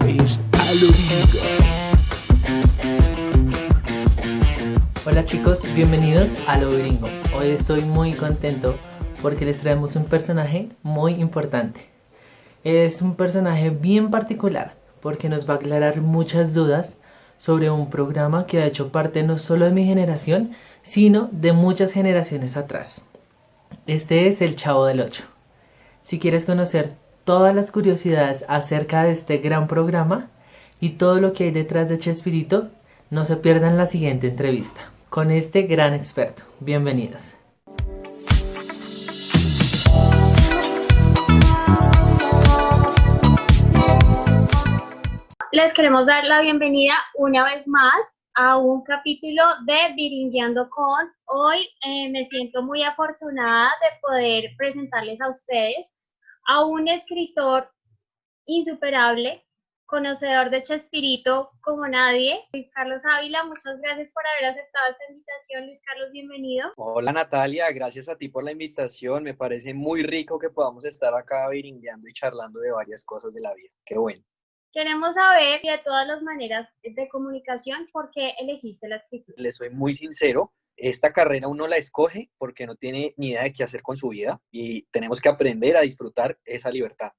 es A lo Gringo. Hola chicos, bienvenidos a Lo Gringo. Hoy estoy muy contento porque les traemos un personaje muy importante. Es un personaje bien particular porque nos va a aclarar muchas dudas sobre un programa que ha hecho parte no solo de mi generación, sino de muchas generaciones atrás. Este es el Chavo del Ocho. Si quieres conocer todas las curiosidades acerca de este gran programa y todo lo que hay detrás de Chespirito, no se pierdan la siguiente entrevista con este gran experto. Bienvenidos. Les queremos dar la bienvenida una vez más a un capítulo de Viringueando con. Hoy me siento muy afortunada de poder presentarles a ustedes a un escritor insuperable, conocedor de Chespirito como nadie, Luis Carlos Ávila. Muchas gracias por haber aceptado esta invitación. Luis Carlos, bienvenido. Hola Natalia, gracias a ti por la invitación. Me parece muy rico que podamos estar acá viringueando y charlando de varias cosas de la vida. Qué bueno. Queremos saber de todas las maneras de comunicación por qué elegiste la escritura. Les soy muy sincero, esta carrera uno la escoge porque no tiene ni idea de qué hacer con su vida y tenemos que aprender a disfrutar esa libertad.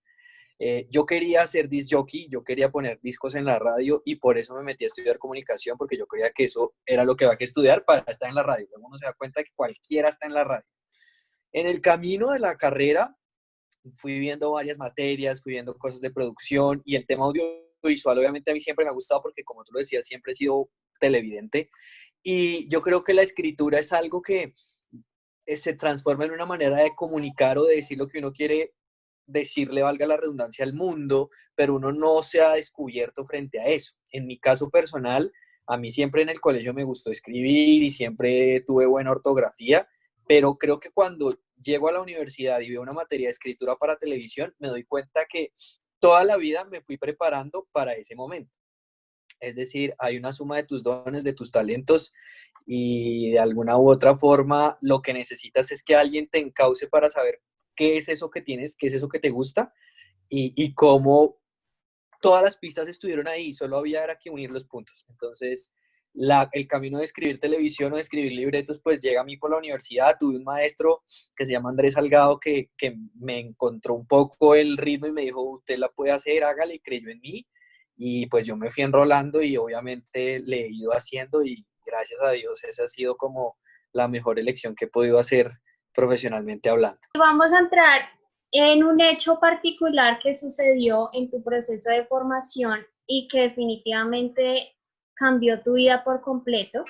Yo quería ser disc jockey, yo quería poner discos en la radio y por eso me metí a estudiar comunicación, porque yo creía que eso era lo que había que estudiar para estar en la radio. Luego uno se da cuenta de que cualquiera está en la radio. En el camino de la carrera fui viendo varias materias, fui viendo cosas de producción y el tema audiovisual obviamente a mí siempre me ha gustado porque como tú lo decías, siempre he sido televidente y yo creo que la escritura es algo que se transforma en una manera de comunicar o de decir lo que uno quiere decirle, valga la redundancia, al mundo, pero uno no se ha descubierto frente a eso. En mi caso personal, a mí siempre en el colegio me gustó escribir y siempre tuve buena ortografía, pero creo que cuando llego a la universidad y veo una materia de escritura para televisión, me doy cuenta que toda la vida me fui preparando para ese momento. Es decir, hay una suma de tus dones, de tus talentos y de alguna u otra forma lo que necesitas es que alguien te encauce para saber qué es eso que tienes, qué es eso que te gusta y cómo todas las pistas estuvieron ahí, solo había era que unir los puntos. Entonces, el camino de escribir televisión o de escribir libretos, pues llega a mí por la universidad. Tuve un maestro que se llama Andrés Salgado que me encontró un poco el ritmo y me dijo, usted la puede hacer, hágale, y creyó en mí. Y pues yo me fui enrolando y obviamente le he ido haciendo y gracias a Dios esa ha sido como la mejor elección que he podido hacer profesionalmente hablando. Vamos a entrar en un hecho particular que sucedió en tu proceso de formación y que definitivamente cambió tu vida por completo,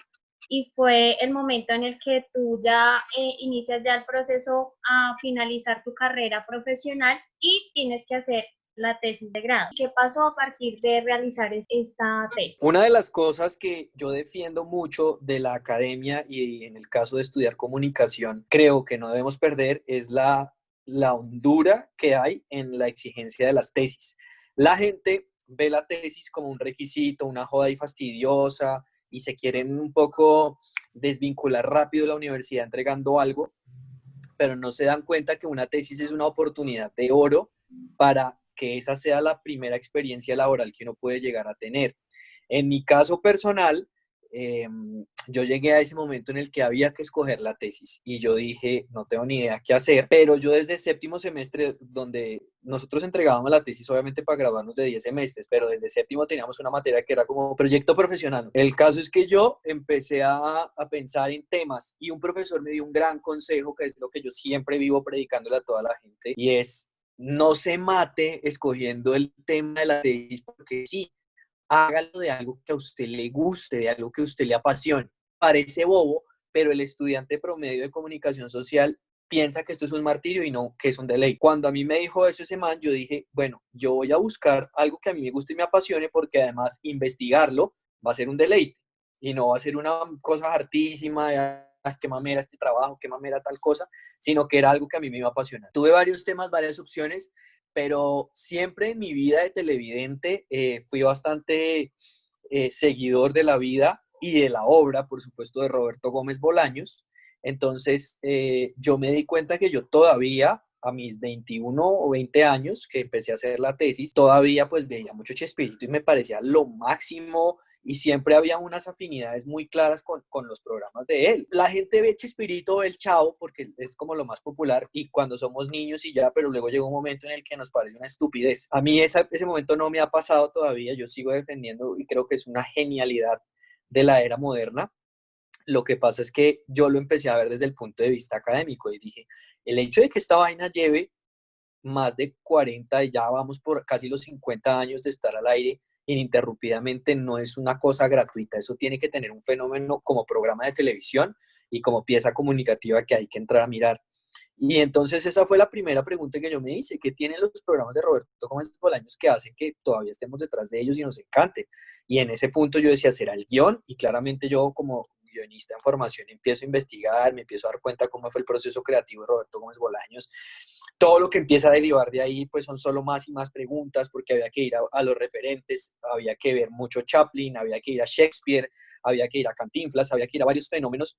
y fue el momento en el que tú ya inicias ya el proceso a finalizar tu carrera profesional y tienes que hacer la tesis de grado. ¿Qué pasó a partir de realizar esta tesis? Una de las cosas que yo defiendo mucho de la academia y en el caso de estudiar comunicación, creo que no debemos perder es la hondura que hay en la exigencia de las tesis. La gente ve la tesis como un requisito, una joda y fastidiosa y se quieren un poco desvincular rápido de la universidad entregando algo, pero no se dan cuenta que una tesis es una oportunidad de oro para que esa sea la primera experiencia laboral que uno puede llegar a tener. En mi caso personal, yo llegué a ese momento en el que había que escoger la tesis y yo dije, no tengo ni idea qué hacer, pero yo desde séptimo semestre, donde nosotros entregábamos la tesis obviamente para graduarnos de 10 semestres, pero desde séptimo teníamos una materia que era como proyecto profesional. El caso es que yo empecé a pensar en temas y un profesor me dio un gran consejo, que es lo que yo siempre vivo predicándole a toda la gente, y es no se mate escogiendo el tema de la tesis, porque sí, hágalo de algo que a usted le guste, de algo que a usted le apasione. Parece bobo, pero el estudiante promedio de comunicación social piensa que esto es un martirio y no que es un deleite. Cuando a mí me dijo eso ese man, yo dije, bueno, yo voy a buscar algo que a mí me guste y me apasione, porque además investigarlo va a ser un deleite y no va a ser una cosa hartísima de qué mamera este trabajo, qué mamera tal cosa, sino que era algo que a mí me iba a apasionar. Tuve varios temas, varias opciones, pero siempre en mi vida de televidente fui bastante seguidor de la vida y de la obra, por supuesto, de Roberto Gómez Bolaños. Entonces, yo me di cuenta que yo todavía, a mis 21 o 20 años que empecé a hacer la tesis, todavía pues veía mucho Chespirito y me parecía lo máximo y siempre había unas afinidades muy claras con los programas de él. La gente ve Chespirito, ve el Chavo, porque es como lo más popular y cuando somos niños y ya, pero luego llega un momento en el que nos parece una estupidez. A mí ese momento no me ha pasado todavía, yo sigo defendiendo y creo que es una genialidad de la era moderna. Lo que pasa es que yo lo empecé a ver desde el punto de vista académico y dije, el hecho de que esta vaina lleve más de 40 y ya vamos por casi los 50 años de estar al aire ininterrumpidamente no es una cosa gratuita, eso tiene que tener un fenómeno como programa de televisión y como pieza comunicativa que hay que entrar a mirar. Y entonces esa fue la primera pregunta que yo me hice, ¿qué tienen los programas de Roberto Gómez Bolaños que hacen que todavía estemos detrás de ellos y nos encante? Y en ese punto yo decía, ¿será el guión? Y claramente yo como guionista en formación empiezo a investigar, me empiezo a dar cuenta cómo fue el proceso creativo de Roberto Gómez Bolaños. Todo lo que empieza a derivar de ahí pues son solo más y más preguntas porque había que ir a los referentes, había que ver mucho Chaplin, había que ir a Shakespeare, había que ir a Cantinflas, había que ir a varios fenómenos,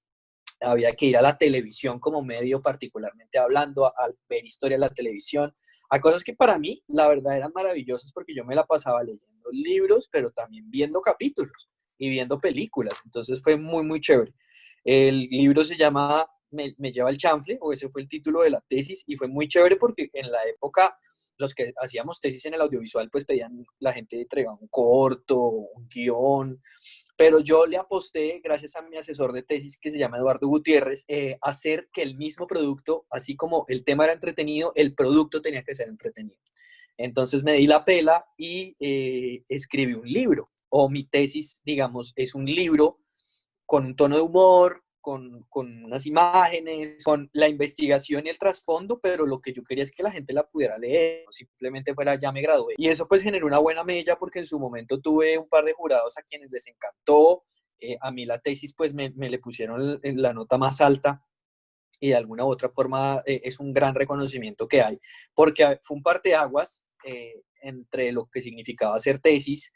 había que ir a la televisión como medio particularmente hablando, a ver historia de la televisión, a cosas que para mí la verdad eran maravillosas porque yo me la pasaba leyendo libros, pero también viendo capítulos y viendo películas, entonces fue muy, muy chévere. El libro se llama Me lleva el chanfle, o ese fue el título de la tesis, y fue muy chévere porque en la época los que hacíamos tesis en el audiovisual pues pedían, la gente entregaba un corto, un guión, pero yo le aposté, gracias a mi asesor de tesis que se llama Eduardo Gutiérrez, hacer que el mismo producto, así como el tema era entretenido, el producto tenía que ser entretenido. Entonces me di la pela y escribí un libro, o mi tesis, digamos, es un libro con un tono de humor, con unas imágenes, con la investigación y el trasfondo, pero lo que yo quería es que la gente la pudiera leer, no simplemente fuera ya me gradué. Y eso pues generó una buena mella porque en su momento tuve un par de jurados a quienes les encantó, a mí la tesis pues me le pusieron la nota más alta y de alguna u otra forma es un gran reconocimiento que hay, porque fue un parteaguas entre lo que significaba hacer tesis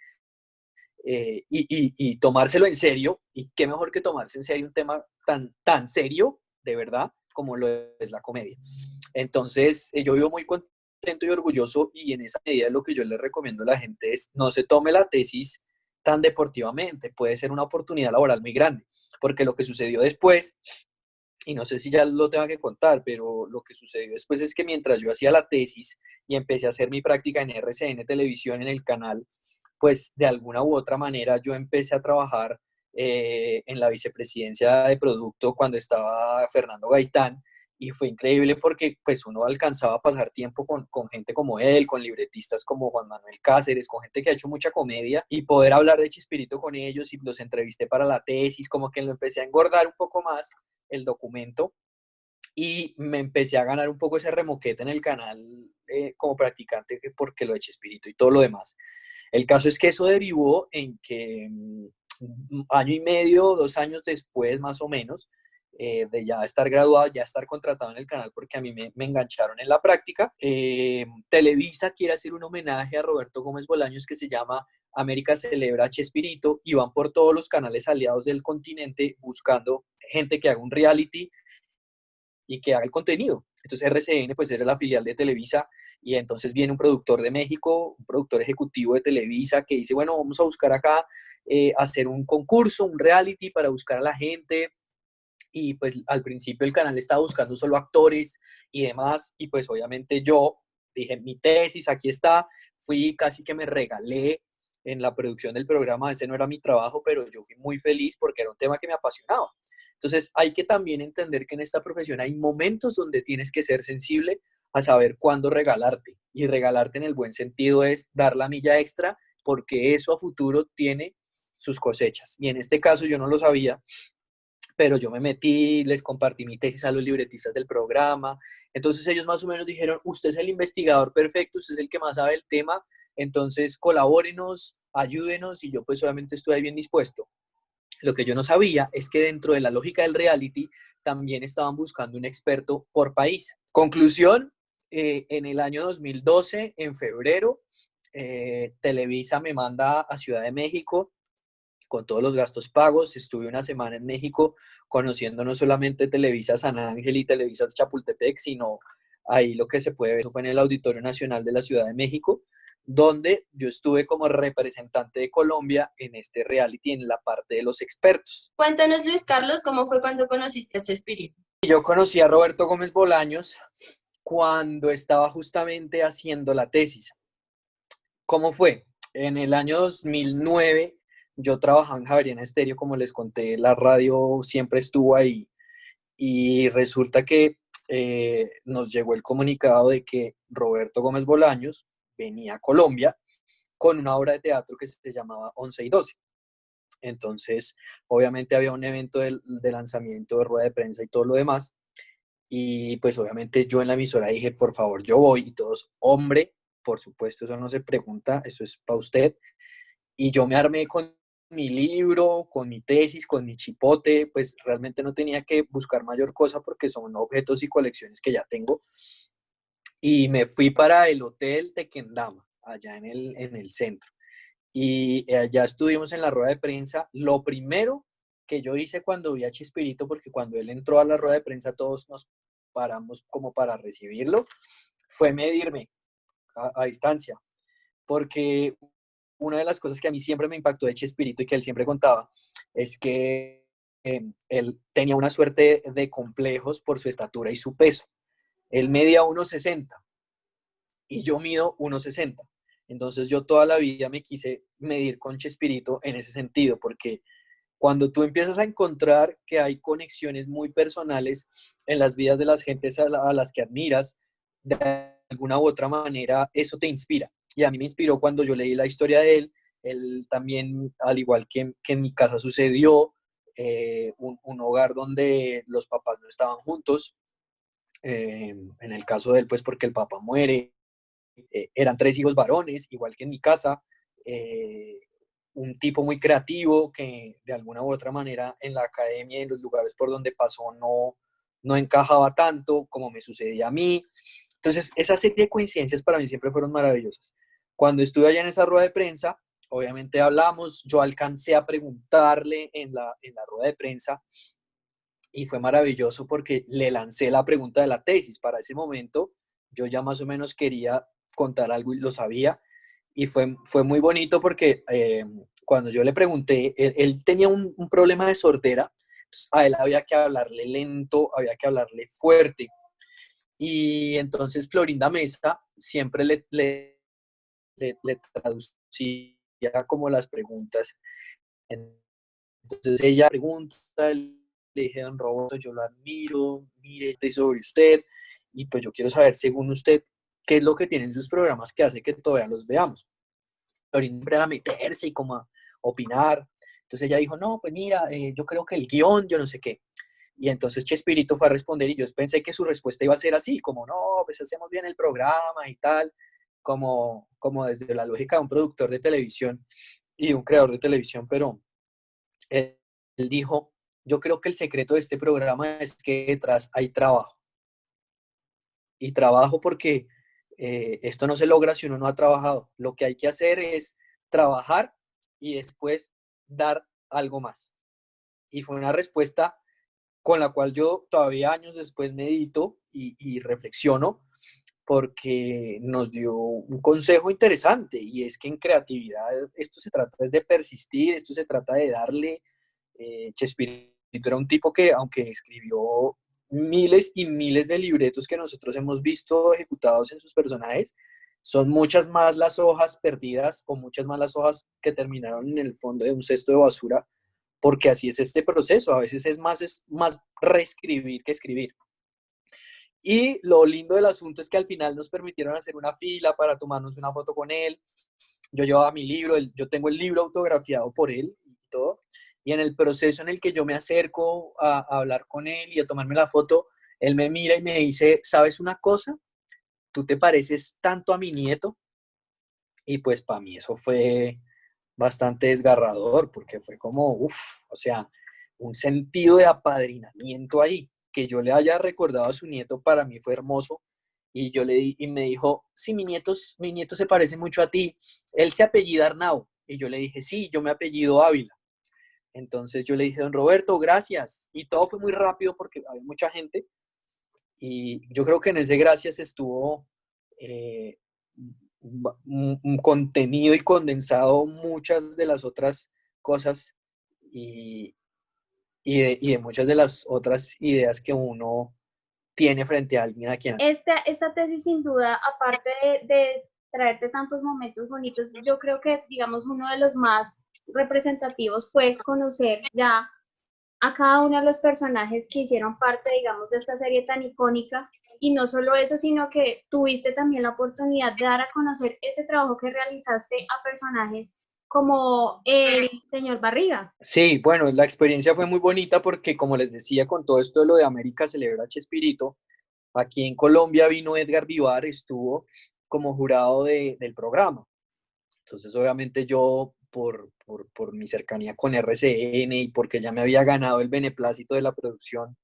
y tomárselo en serio, y qué mejor que tomarse en serio un tema tan serio, de verdad, como lo es la comedia. Entonces, yo vivo muy contento y orgulloso, y en esa medida lo que yo le recomiendo a la gente es no se tome la tesis tan deportivamente, puede ser una oportunidad laboral muy grande, porque lo que sucedió después, y no sé si ya lo tengo que contar, pero lo que sucedió después es que mientras yo hacía la tesis y empecé a hacer mi práctica en RCN Televisión en el canal, pues de alguna u otra manera yo empecé a trabajar en la vicepresidencia de producto cuando estaba Fernando Gaitán, y fue increíble porque pues uno alcanzaba a pasar tiempo con gente como él, con libretistas como Juan Manuel Cáceres, con gente que ha hecho mucha comedia, y poder hablar de Chespirito con ellos, y los entrevisté para la tesis, como que lo empecé a engordar un poco más el documento, y me empecé a ganar un poco ese remoquete en el canal como practicante porque lo de Chespirito y todo lo demás. El caso es que eso derivó en que año y medio, 2 años después más o menos, de ya estar graduado, ya estar contratado en el canal porque a mí me engancharon en la práctica, Televisa quiere hacer un homenaje a Roberto Gómez Bolaños que se llama América Celebra a Chespirito, y van por todos los canales aliados del continente buscando gente que haga un reality y que haga el contenido. Entonces RCN pues era la filial de Televisa, y entonces viene un productor de México, un productor ejecutivo de Televisa que dice, bueno, vamos a buscar acá, hacer un concurso, un reality para buscar a la gente, y pues al principio el canal estaba buscando solo actores y demás, y pues obviamente yo dije, mi tesis, aquí está, fui, casi que me regalé en la producción del programa, ese no era mi trabajo, pero yo fui muy feliz porque era un tema que me apasionaba. Entonces hay que también entender que en esta profesión hay momentos donde tienes que ser sensible a saber cuándo regalarte, y regalarte en el buen sentido es dar la milla extra, porque eso a futuro tiene sus cosechas. Y en este caso yo no lo sabía, pero yo me metí, les compartí mi tesis a los libretistas del programa, entonces ellos más o menos dijeron, usted es el investigador perfecto, usted es el que más sabe el tema, entonces colabórenos, ayúdenos, y yo pues obviamente estoy ahí bien dispuesto. Lo que yo no sabía es que dentro de la lógica del reality también estaban buscando un experto por país. Conclusión, en el año 2012, en febrero, Televisa me manda a Ciudad de México con todos los gastos pagos. Estuve una semana en México conociendo no solamente Televisa San Ángel y Televisa Chapultepec, sino Ahí lo que se puede ver fue en el Auditorio Nacional de la Ciudad de México, donde yo estuve como representante de Colombia en este reality en la parte de los expertos. Cuéntanos, Luis Carlos, ¿cómo fue cuando conociste a Chespirito? Yo conocí a Roberto Gómez Bolaños cuando estaba justamente haciendo la tesis. ¿Cómo fue? En el año 2009 yo trabajaba en Javeriana Estéreo, como les conté, la radio siempre estuvo ahí y resulta que nos llegó el comunicado de que Roberto Gómez Bolaños venía a Colombia con una obra de teatro que se llamaba 11 y 12. Entonces, obviamente había un evento de lanzamiento, de rueda de prensa y todo lo demás. Y pues obviamente yo en la emisora dije, por favor, yo voy. Y todos, hombre, por supuesto, eso no se pregunta, eso es para usted. Y yo me armé con mi libro, con mi tesis, con mi chipote, pues realmente no tenía que buscar mayor cosa porque son objetos y colecciones que ya tengo. Y me fui para el Hotel Tequendama, allá en el centro. Y allá estuvimos en la rueda de prensa. Lo primero que yo hice cuando vi a Chespirito, porque cuando él entró a la rueda de prensa todos nos paramos como para recibirlo, fue medirme a distancia, porque una de las cosas que a mí siempre me impactó de Chespirito y que él siempre contaba es que él tenía una suerte de complejos por su estatura y su peso. Él medía 1,60 y yo mido 1,60. Entonces yo toda la vida me quise medir con Chespirito en ese sentido, porque cuando tú empiezas a encontrar que hay conexiones muy personales en las vidas de las gentes a las que admiras, de alguna u otra manera eso te inspira. Y a mí me inspiró cuando yo leí la historia de él. Él también, al igual que en mi casa sucedió, un hogar donde los papás no estaban juntos. En el caso de él, pues porque el papá muere. Eran 3 hijos varones, igual que en mi casa. Un tipo muy creativo que de alguna u otra manera en la academia y en los lugares por donde pasó no encajaba tanto como me sucedía a mí. Entonces, esa serie de coincidencias para mí siempre fueron maravillosas. Cuando estuve allá en esa rueda de prensa, obviamente hablamos, yo alcancé a preguntarle en la rueda de prensa y fue maravilloso porque le lancé la pregunta de la tesis. Para ese momento yo ya más o menos quería contar algo y lo sabía. Y fue muy bonito porque cuando yo le pregunté, él tenía un problema de sordera, entonces a él había que hablarle lento, había que hablarle fuerte. Y entonces Florinda Mesa siempre le traducía como las preguntas. Entonces ella pregunta, le dije, don Roberto, yo lo admiro, mire, estoy sobre usted, y pues yo quiero saber, según usted, qué es lo que tienen sus programas que hace que todavía los veamos. Florinda a meterse y como a opinar. Entonces ella dijo, no, pues mira, yo creo que el guión, yo no sé qué. Y entonces Chespirito fue a responder y yo pensé que su respuesta iba a ser así, como no, pues hacemos bien el programa y tal, como desde la lógica de un productor de televisión y un creador de televisión, pero él dijo, yo creo que el secreto de este programa es que detrás hay trabajo. Y trabajo porque esto no se logra si uno no ha trabajado. Lo que hay que hacer es trabajar y después dar algo más. Y fue una respuesta con la cual yo todavía años después medito y reflexiono porque nos dio un consejo interesante y es que en creatividad esto se trata de persistir, esto se trata de darle. Chespirito era un tipo que, aunque escribió miles y miles de libretos que nosotros hemos visto ejecutados en sus personajes, son muchas más las hojas perdidas o muchas más las hojas que terminaron en el fondo de un cesto de basura, porque así es este proceso, a veces es más reescribir que escribir. Y lo lindo del asunto es que al final nos permitieron hacer una fila para tomarnos una foto con él. Yo llevaba mi libro, yo tengo el libro autografiado por él y todo. Y en el proceso en el que yo me acerco a hablar con él y a tomarme la foto, él me mira y me dice, ¿sabes una cosa? Tú te pareces tanto a mi nieto. Y pues para mí eso fue bastante desgarrador porque fue como, uff, o sea, un sentido de apadrinamiento ahí. Que yo le haya recordado a su nieto para mí fue hermoso. Y yo le di, y me dijo, sí, mi nieto se parece mucho a ti. Él se apellida Arnau. Y yo le dije, sí, yo me apellido Ávila. Entonces yo le dije, don Roberto, gracias. Y todo fue muy rápido porque había mucha gente. Y yo creo que en ese gracias estuvo eh, un contenido y condensado muchas de las otras cosas y, y de muchas de las otras ideas que uno tiene frente a alguien a quien... Esta tesis sin duda, aparte de traerte tantos momentos bonitos, yo creo que, digamos, uno de los más representativos fue conocer ya a cada uno de los personajes que hicieron parte, digamos, de esta serie tan icónica. Y no solo eso, sino que tuviste también la oportunidad de dar a conocer ese trabajo que realizaste a personajes como el señor Barriga. Sí, bueno, la experiencia fue muy bonita porque, como les decía, con todo esto de lo de América Celebra Chespirito, aquí en Colombia vino Edgar Vivar, estuvo como jurado del programa. Entonces, obviamente yo, por mi cercanía con RCN y porque ya me había ganado el beneplácito de la producción,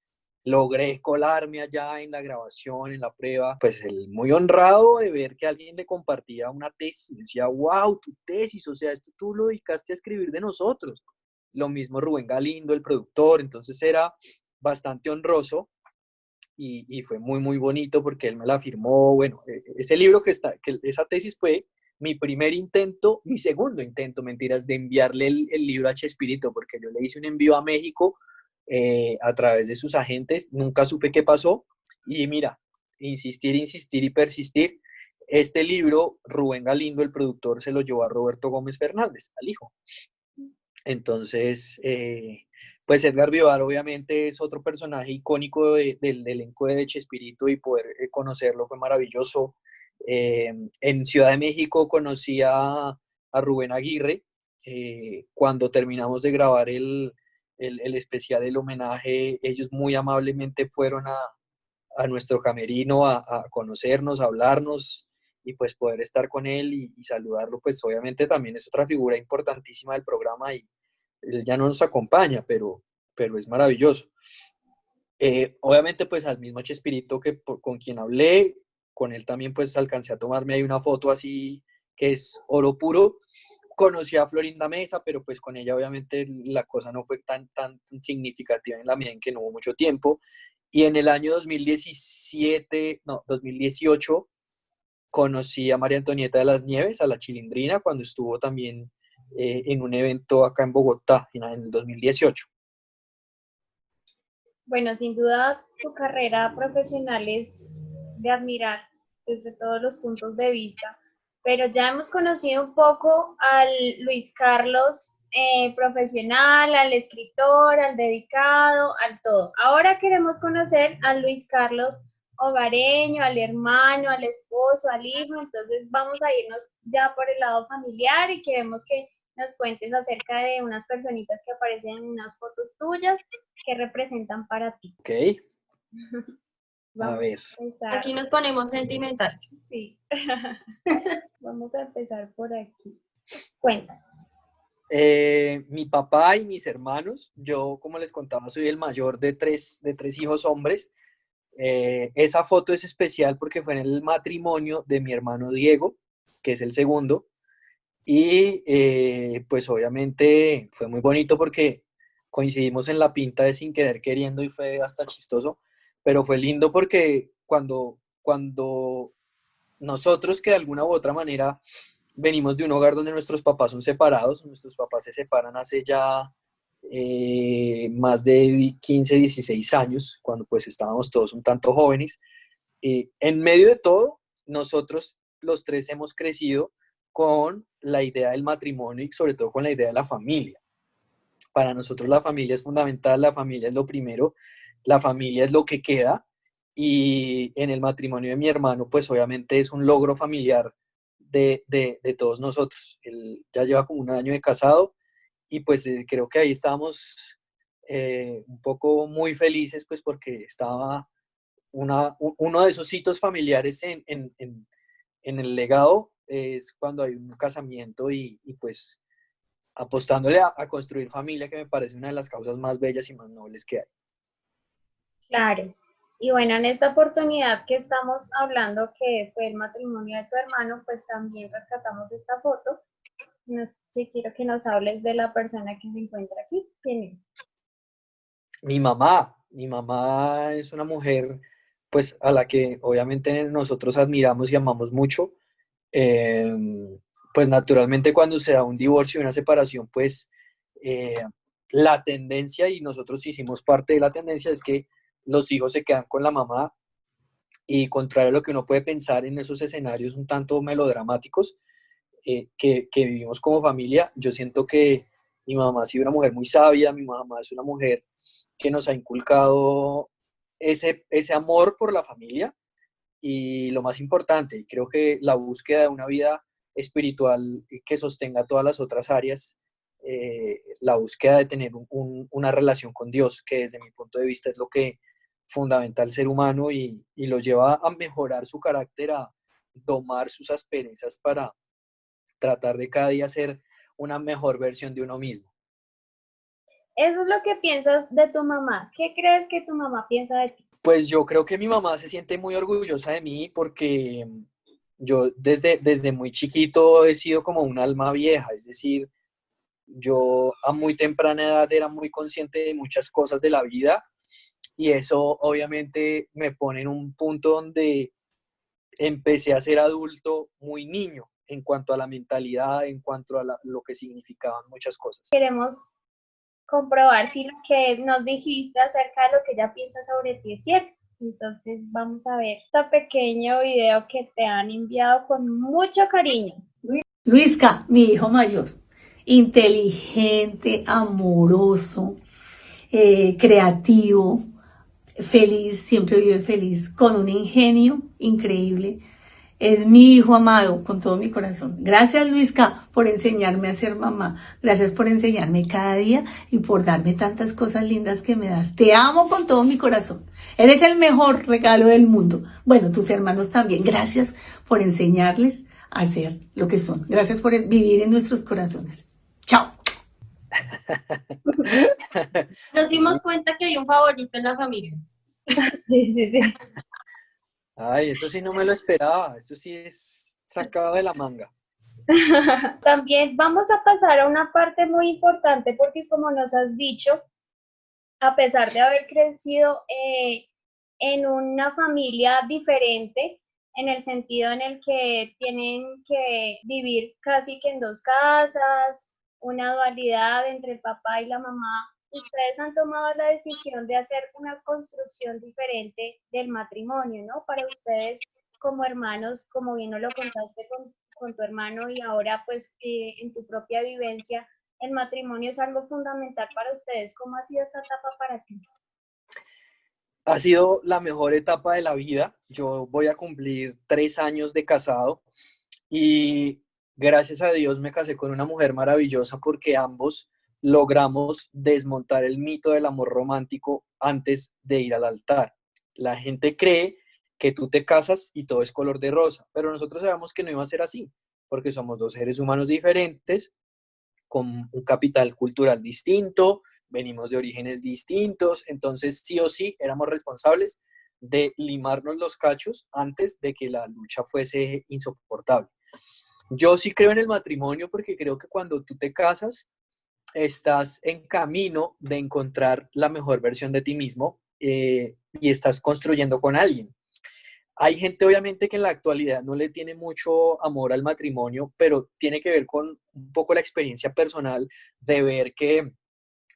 logré colarme allá en la grabación, en la prueba, pues muy honrado de ver que alguien le compartía una tesis, y decía, wow, tu tesis, o sea, esto tú lo dedicaste a escribir de nosotros. Lo mismo Rubén Galindo, el productor, entonces era bastante honroso y fue muy, muy bonito porque él me la firmó. Bueno, ese libro esa tesis fue mi primer intento, mi segundo intento, mentiras, de enviarle el libro a Chespirito, porque yo le hice un envío a México a través de sus agentes, nunca supe qué pasó, y mira, insistir, insistir y persistir, este libro, Rubén Galindo, el productor, se lo llevó a Roberto Gómez Fernández, al hijo. Entonces, pues Edgar Vivar obviamente es otro personaje icónico del elenco de Chespirito y poder conocerlo fue maravilloso. En Ciudad de México conocí a Rubén Aguirre. Cuando terminamos de grabar el especial, el homenaje, ellos muy amablemente fueron a nuestro camerino a conocernos, a hablarnos y pues poder estar con él y saludarlo, pues obviamente también es otra figura importantísima del programa y él ya no nos acompaña, pero es maravilloso. Obviamente pues al mismo Chespirito con quien hablé, con él también pues alcancé a tomarme ahí una foto así que es oro puro. Conocí a Florinda Mesa, pero pues con ella obviamente la cosa no fue tan significativa en la medida en que no hubo mucho tiempo. Y en el año 2018, conocí a María Antonieta de las Nieves, a la Chilindrina, cuando estuvo también en un evento acá en Bogotá, en el 2018. Bueno, sin duda tu carrera profesional es de admirar desde todos los puntos de vista, pero ya hemos conocido un poco al Luis Carlos profesional, al escritor, al dedicado, al todo. Ahora queremos conocer al Luis Carlos hogareño, al hermano, al esposo, al hijo, entonces vamos a irnos ya por el lado familiar y queremos que nos cuentes acerca de unas personitas que aparecen en unas fotos tuyas que representan para ti. Ok, a Vamos ver. a empezar. Aquí nos ponemos sentimentales. Sí. Vamos a empezar por aquí. Cuéntanos. Mi papá y mis hermanos, yo como les contaba soy el mayor de tres hijos hombres. Esa foto es especial porque fue en el matrimonio de mi hermano Diego, que es el segundo, y pues obviamente fue muy bonito porque coincidimos en la pinta de Sin Querer Queriendo y fue hasta chistoso, pero fue lindo porque cuando nosotros que de alguna u otra manera venimos de un hogar donde nuestros papás son separados, nuestros papás se separan hace ya más de 15, 16 años, cuando pues estábamos todos un tanto jóvenes. En medio de todo, nosotros los tres hemos crecido con la idea del matrimonio y sobre todo con la idea de la familia. Para nosotros la familia es fundamental, la familia es lo primero, la familia es lo que queda y en el matrimonio de mi hermano pues obviamente es un logro familiar de todos nosotros. Él ya lleva como un año de casado y pues creo que ahí estábamos un poco muy felices pues porque estaba uno de esos hitos familiares en el legado es cuando hay un casamiento y pues apostándole a construir familia, que me parece una de las causas más bellas y más nobles que hay. Claro. Y bueno, en esta oportunidad que estamos hablando, que fue el matrimonio de tu hermano, pues también rescatamos esta foto. Sí, quiero que nos hables de la persona que se encuentra aquí. ¿Quién es? Mi mamá es una mujer pues a la que obviamente nosotros admiramos y amamos mucho. Eh, pues naturalmente cuando se da un divorcio y una separación, pues eh, la tendencia, y nosotros hicimos parte de la tendencia, es que los hijos se quedan con la mamá, y contrario a lo que uno puede pensar en esos escenarios un tanto melodramáticos que vivimos como familia, yo siento que mi mamá ha sido una mujer muy sabia, mi mamá es una mujer que nos ha inculcado ese amor por la familia, y lo más importante, creo que la búsqueda de una vida espiritual que sostenga todas las otras áreas, la búsqueda de tener una relación con Dios, que desde mi punto de vista es lo que fundamenta al ser humano, y lo lleva a mejorar su carácter, a domar sus asperezas para tratar de cada día ser una mejor versión de uno mismo. Eso es lo que piensas de tu mamá. ¿Qué crees que tu mamá piensa de ti? Pues yo creo que mi mamá se siente muy orgullosa de mí porque yo desde muy chiquito he sido como un alma vieja, es decir, yo a muy temprana edad era muy consciente de muchas cosas de la vida, y eso obviamente me pone en un punto donde empecé a ser adulto muy niño en cuanto a la mentalidad, en cuanto a lo que significaban muchas cosas. Queremos comprobar si lo que nos dijiste acerca de lo que ella piensa sobre ti es cierto. Entonces vamos a ver este pequeño video que te han enviado con mucho cariño. Luisca, mi hijo mayor, inteligente, amoroso, creativo, feliz, siempre vive feliz, con un ingenio increíble. Es mi hijo amado con todo mi corazón. Gracias, Luisca, por enseñarme a ser mamá. Gracias por enseñarme cada día y por darme tantas cosas lindas que me das. Te amo con todo mi corazón. Eres el mejor regalo del mundo. Bueno, tus hermanos también. Gracias por enseñarles a ser lo que son. Gracias por vivir en nuestros corazones. Chao. Nos dimos cuenta que hay un favorito en la familia. Sí. Ay, eso sí no me lo esperaba, eso sí es sacado de la manga. También vamos a pasar a una parte muy importante porque como nos has dicho, a pesar de haber crecido en una familia diferente, en el sentido en el que tienen que vivir casi que en dos casas, una dualidad entre el papá y la mamá, ustedes han tomado la decisión de hacer una construcción diferente del matrimonio, ¿no? Para ustedes como hermanos, como bien nos lo contaste con tu hermano y ahora pues en tu propia vivencia, el matrimonio es algo fundamental para ustedes. ¿Cómo ha sido esta etapa para ti? Ha sido la mejor etapa de la vida. Yo voy a cumplir 3 años de casado, y gracias a Dios me casé con una mujer maravillosa porque ambos logramos desmontar el mito del amor romántico antes de ir al altar. La gente cree que tú te casas y todo es color de rosa, pero nosotros sabemos que no iba a ser así, porque somos dos seres humanos diferentes, con un capital cultural distinto, venimos de orígenes distintos, entonces sí o sí éramos responsables de limarnos los cachos antes de que la lucha fuese insoportable. Yo sí creo en el matrimonio porque creo que cuando tú te casas estás en camino de encontrar la mejor versión de ti mismo, y estás construyendo con alguien. Hay gente obviamente que en la actualidad no le tiene mucho amor al matrimonio, pero tiene que ver con un poco la experiencia personal de ver que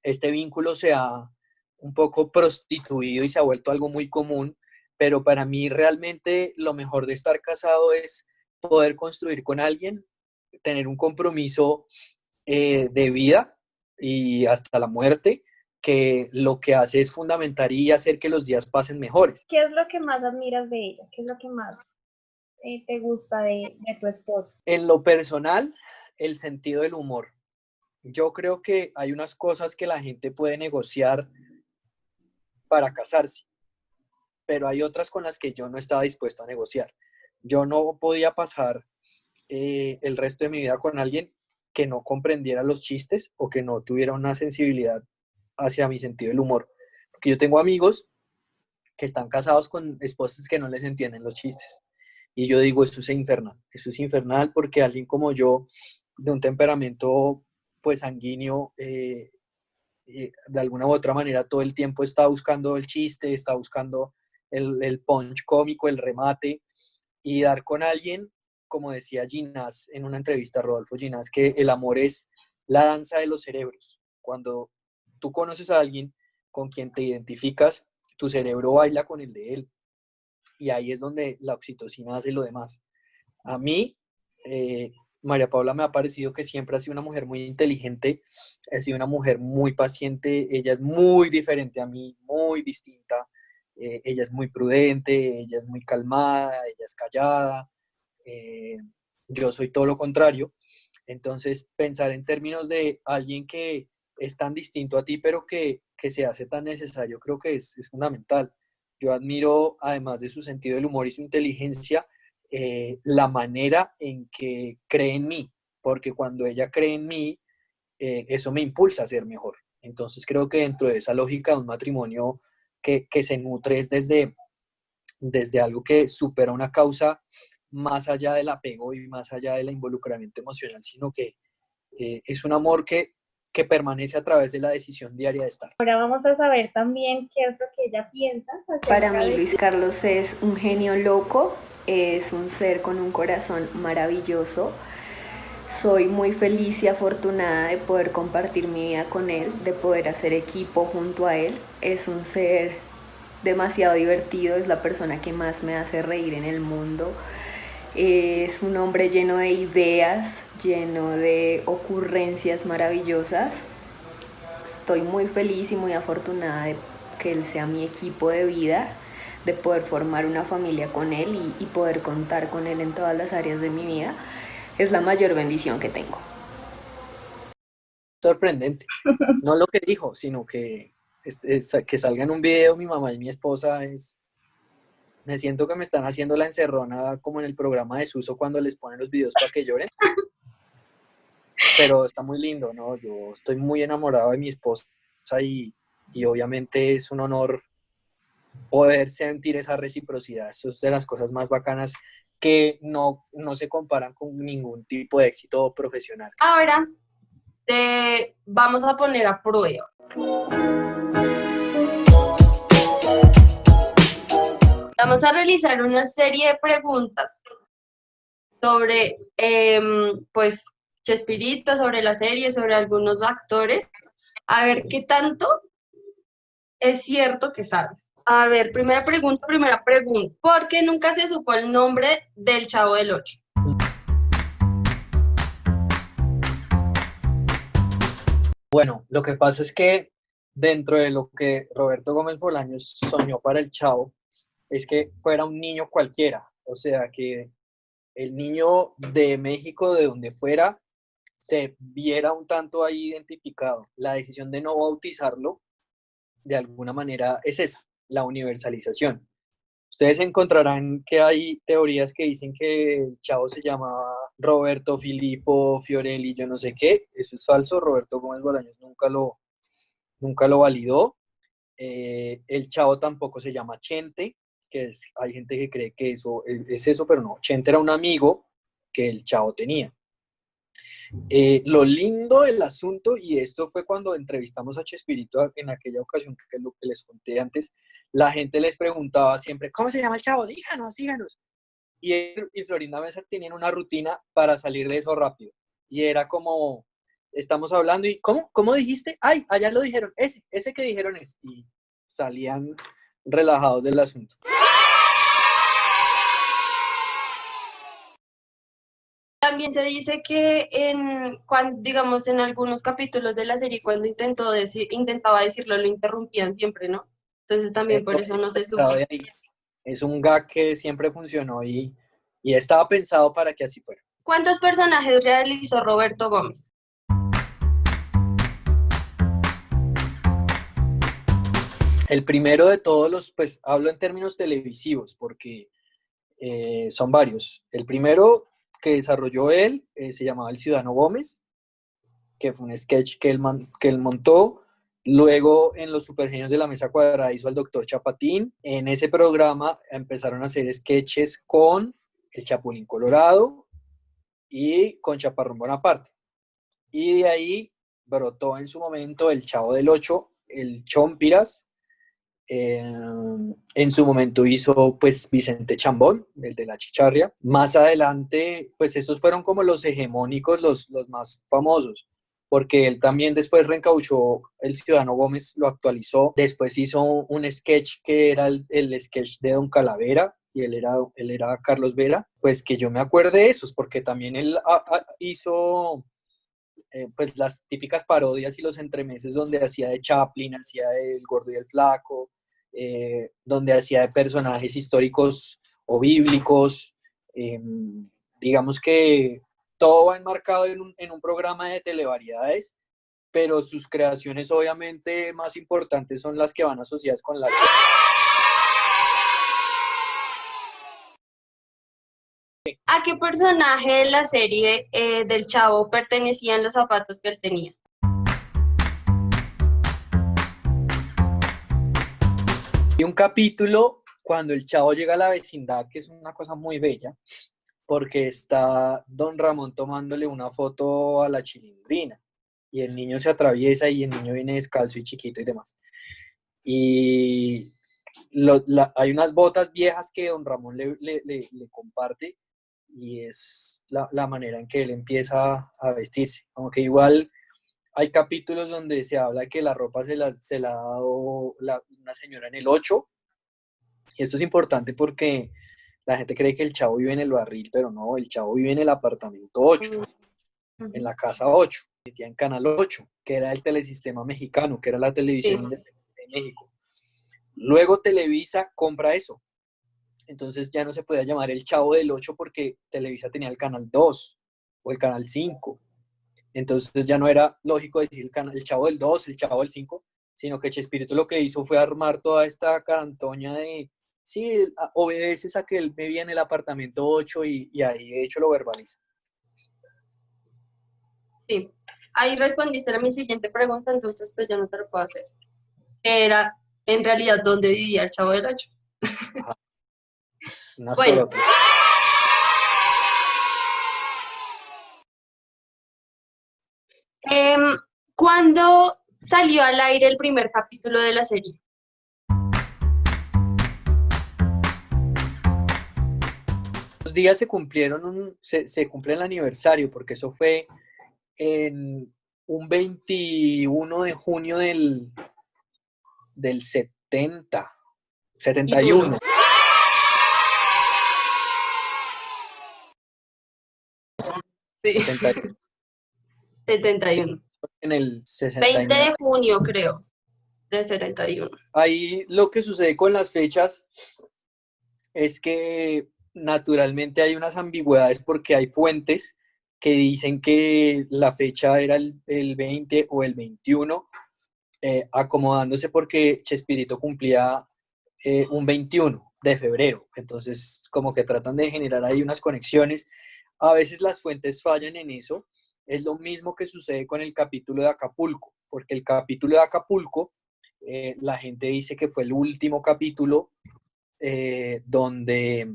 este vínculo se ha un poco prostituido y se ha vuelto algo muy común, pero para mí realmente lo mejor de estar casado es poder construir con alguien, tener un compromiso de vida y hasta la muerte, que lo que hace es fundamentar y hacer que los días pasen mejores. ¿Qué es lo que más admiras de ella? ¿Qué es lo que más te gusta de tu esposo? En lo personal, el sentido del humor. Yo creo que hay unas cosas que la gente puede negociar para casarse, pero hay otras con las que yo no estaba dispuesto a negociar. Yo no podía pasar el resto de mi vida con alguien que no comprendiera los chistes o que no tuviera una sensibilidad hacia mi sentido del humor. Porque yo tengo amigos que están casados con esposas que no les entienden los chistes. Y yo digo, esto es infernal porque alguien como yo, de un temperamento pues sanguíneo, de alguna u otra manera todo el tiempo está buscando el chiste, está buscando el punch cómico, el remate, y dar con alguien, como decía Ginás en una entrevista, Rodolfo Ginás, que el amor es la danza de los cerebros. Cuando tú conoces a alguien con quien te identificas, tu cerebro baila con el de él. Y ahí es donde la oxitocina hace lo demás. A mí, María Paula me ha parecido que siempre ha sido una mujer muy inteligente, ha sido una mujer muy paciente, ella es muy diferente a mí, muy distinta, ella es muy prudente, ella es muy calmada, ella es callada, eh, yo soy todo lo contrario. Entonces, pensar en términos de alguien que es tan distinto a ti, pero que se hace tan necesario, creo que es fundamental. Yo admiro, además de su sentido del humor y su inteligencia, la manera en que cree en mí, porque cuando ella cree en mí, eso me impulsa a ser mejor. Entonces creo que dentro de esa lógica de un matrimonio que se nutre es desde algo que supera una causa más allá del apego y más allá del involucramiento emocional, sino que es un amor que permanece a través de la decisión diaria de estar. Ahora vamos a saber también qué es lo que ella piensa acerca Para mí de Luis Carlos es un genio loco, es un ser con un corazón maravilloso. Soy muy feliz y afortunada de poder compartir mi vida con él, de poder hacer equipo junto a él. Es un ser demasiado divertido, es la persona que más me hace reír en el mundo. Es un hombre lleno de ideas, lleno de ocurrencias maravillosas. Estoy muy feliz y muy afortunada de que él sea mi equipo de vida, de poder formar una familia con él y poder contar con él en todas las áreas de mi vida. Es la mayor bendición que tengo. Sorprendente. No lo que dijo, sino que salga en un video mi mamá y mi esposa me siento que me están haciendo la encerrona como en el programa de Suso cuando les ponen los videos para que lloren. Pero está muy lindo, ¿no? Yo estoy muy enamorado de mi esposa y obviamente es un honor poder sentir esa reciprocidad. Eso es de las cosas más bacanas que no se comparan con ningún tipo de éxito profesional. Ahora te vamos a poner a prueba. Vamos a realizar una serie de preguntas sobre, pues, Chespirito, sobre la serie, sobre algunos actores. A ver qué tanto es cierto que sabes. A ver, primera pregunta. ¿Por qué nunca se supo el nombre del Chavo del Ocho? Bueno, lo que pasa es que dentro de lo que Roberto Gómez Bolaños soñó para el Chavo, es que fuera un niño cualquiera, o sea, que el niño de México, de donde fuera, se viera un tanto ahí identificado. La decisión de no bautizarlo, de alguna manera, es esa, la universalización. Ustedes encontrarán que hay teorías que dicen que el Chavo se llamaba Roberto Filippo Fiorelli, yo no sé qué. Eso es falso. Roberto Gómez Bolaños nunca lo validó. El Chavo tampoco se llama Chente, hay gente que cree que eso es eso, pero no. Chente era un amigo que el Chavo tenía. Lo lindo del asunto, y esto fue cuando entrevistamos a Chespirito en aquella ocasión, que es lo que les conté antes, la gente les preguntaba siempre, ¿cómo se llama el Chavo? Díganos, díganos. Y él y Florinda Mesa tenían una rutina para salir de eso rápido. Y era como, estamos hablando y, ¿cómo dijiste? Ay, allá lo dijeron, ese que dijeron es. Y salían relajados del asunto. También se dice que digamos, en algunos capítulos de la serie, cuando intentaba decirlo, lo interrumpían siempre, ¿no? Entonces también por eso no se supo. Es un gag que siempre funcionó y estaba pensado para que así fuera. ¿Cuántos personajes realizó Roberto Gómez? El primero de todos pues hablo en términos televisivos porque son varios. El primero que desarrolló él se llamaba El Ciudadano Gómez, que fue un sketch que él montó. Luego en Los Supergenios de la Mesa Cuadrada hizo al Doctor Chapatín. En ese programa empezaron a hacer sketches con el Chapulín Colorado y con Chaparrón Bonaparte. Y de ahí brotó en su momento el Chavo del Ocho, el Chompiras, En su momento hizo pues Vicente Chambón, el de La Chicharria. Más adelante, pues esos fueron como los hegemónicos, los más famosos, porque él también después reencauchó El Ciudadano Gómez, lo actualizó. Después hizo un sketch que era el sketch de Don Calavera, y él era Carlos Vera. Pues que yo me acuerde de esos, porque también él hizo pues las típicas parodias y los entremeses donde hacía de Chaplin, hacía de El Gordo y el Flaco, donde hacía de personajes históricos o bíblicos. Digamos que todo va enmarcado en un programa de televariedades, pero sus creaciones obviamente más importantes son las que van asociadas con la... ¿A qué personaje de la serie del Chavo pertenecían los zapatos que él tenía? Y un capítulo cuando el Chavo llega a la vecindad, que es una cosa muy bella, porque está Don Ramón tomándole una foto a la Chilindrina, y el niño se atraviesa y el niño viene descalzo y chiquito y demás. Y hay unas botas viejas que Don Ramón le comparte, y es la manera en que él empieza a vestirse. Aunque igual hay capítulos donde se habla que la ropa se la ha dado una señora en el 8, y esto es importante porque la gente cree que el Chavo vive en el barril, pero no, el Chavo vive en el apartamento 8, en la casa 8, metía en Canal 8, que era el telesistema mexicano, que era la televisión independiente de México. Luego Televisa compra eso. Entonces ya no se podía llamar el Chavo del 8 porque Televisa tenía el Canal 2 o el Canal 5. Entonces ya no era lógico decir el Chavo del 2, el Chavo del 5, sino que Chespirito lo que hizo fue armar toda esta carantoña de, sí, obedeces a que él vivía en el apartamento 8, y ahí de hecho lo verbaliza. Sí, ahí respondiste a mi siguiente pregunta, entonces pues ya no te lo puedo hacer. Era en realidad dónde vivía el Chavo del 8. Unas Bueno. por otras. ¿Cuándo salió al aire el primer capítulo de la serie? Los días se cumplieron, se cumple el aniversario, porque eso fue en un 21 de junio del 71. Sí. 71. 71. En el 20 69. de junio, creo, del 71. Ahí lo que sucede con las fechas es que naturalmente hay unas ambigüedades, porque hay fuentes que dicen que la fecha era el 20 o el 21, acomodándose porque Chespirito cumplía un 21 de febrero. Entonces, como que tratan de generar ahí unas conexiones. A veces las fuentes fallan en eso. Es lo mismo que sucede con el capítulo de Acapulco, porque el capítulo de Acapulco, la gente dice que fue el último capítulo donde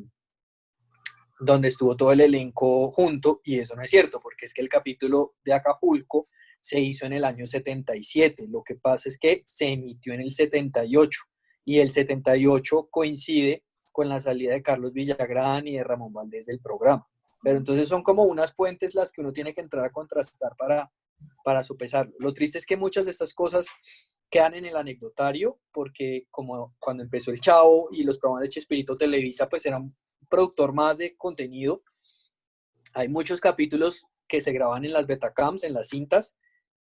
estuvo todo el elenco junto, y eso no es cierto, porque es que el capítulo de Acapulco se hizo en el año 77. Lo que pasa es que se emitió en el 78, y el 78 coincide con la salida de Carlos Villagrán y de Ramón Valdés del programa. Pero entonces son como unas fuentes las que uno tiene que entrar a contrastar para sopesarlo. Lo triste es que muchas de estas cosas quedan en el anecdotario, porque como cuando empezó el Chavo y los programas de Chespirito, Televisa pues era un productor más de contenido. Hay muchos capítulos que se grababan en las Betacams, en las cintas,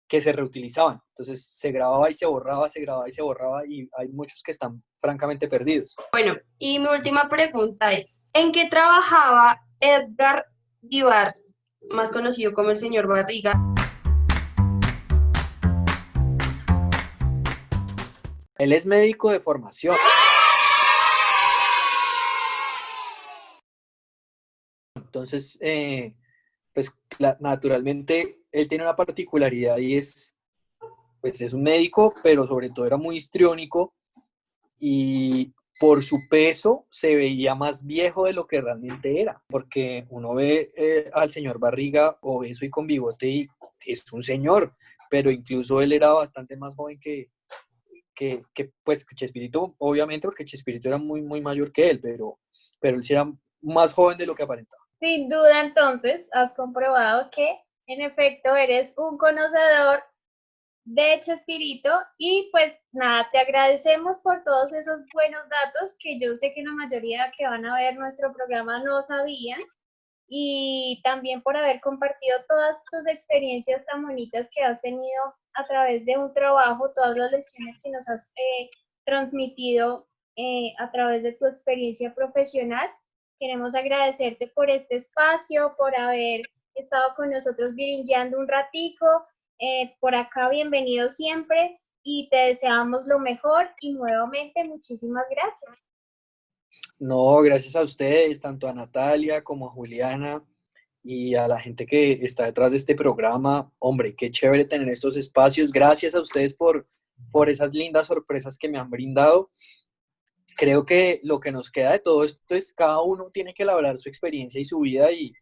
que se reutilizaban. Entonces se grababa y se borraba, se grababa y se borraba, y hay muchos que están francamente perdidos. Bueno, y mi última pregunta es, ¿en qué trabajaba Edgar Vivar, más conocido como el señor Barriga? Él es médico de formación. Entonces, pues naturalmente él tiene una particularidad, y pues es un médico, pero sobre todo era muy histriónico, y por su peso se veía más viejo de lo que realmente era, porque uno ve al señor Barriga obeso y con bigote y es un señor, pero incluso él era bastante más joven que pues Chespirito, obviamente, porque Chespirito era muy, muy mayor que él, pero él sí era más joven de lo que aparentaba. Sin duda, entonces, has comprobado que en efecto eres un conocedor de Chespirito y pues nada, te agradecemos por todos esos buenos datos que yo sé que la mayoría que van a ver nuestro programa no sabían y también por haber compartido todas tus experiencias tan bonitas que has tenido a través de un trabajo, todas las lecciones que nos has transmitido a través de tu experiencia profesional. Queremos agradecerte por este espacio, por haber estado con nosotros viringueando un ratico. Por acá, bienvenido siempre y te deseamos lo mejor y nuevamente muchísimas gracias. No, gracias a ustedes, tanto a Natalia como a Juliana y a la gente que está detrás de este programa. Hombre, qué chévere tener estos espacios. Gracias a ustedes por esas lindas sorpresas que me han brindado. Creo que lo que nos queda de todo esto es cada uno tiene que elaborar su experiencia y su vida y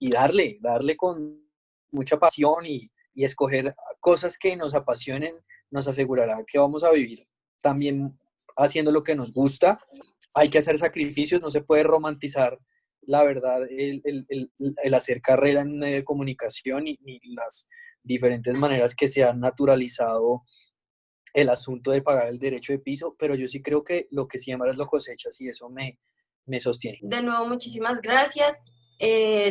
darle con mucha pasión y escoger cosas que nos apasionen, nos asegurará que vamos a vivir también haciendo lo que nos gusta. Hay que hacer sacrificios, no se puede romantizar, la verdad, el hacer carrera en un medio de comunicación ni las diferentes maneras que se han naturalizado el asunto de pagar el derecho de piso, pero yo sí creo que lo que siembras lo cosechas y eso me sostiene. De nuevo, muchísimas gracias,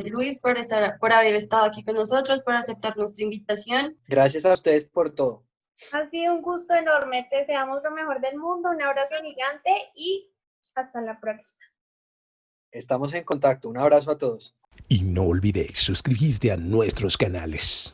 Luis, por haber estado aquí con nosotros, por aceptar nuestra invitación. Gracias a ustedes por todo. Ha sido un gusto enorme, te deseamos lo mejor del mundo, un abrazo gigante y hasta la próxima. Estamos en contacto. Un abrazo a todos. Y no olvides suscribirte a nuestros canales.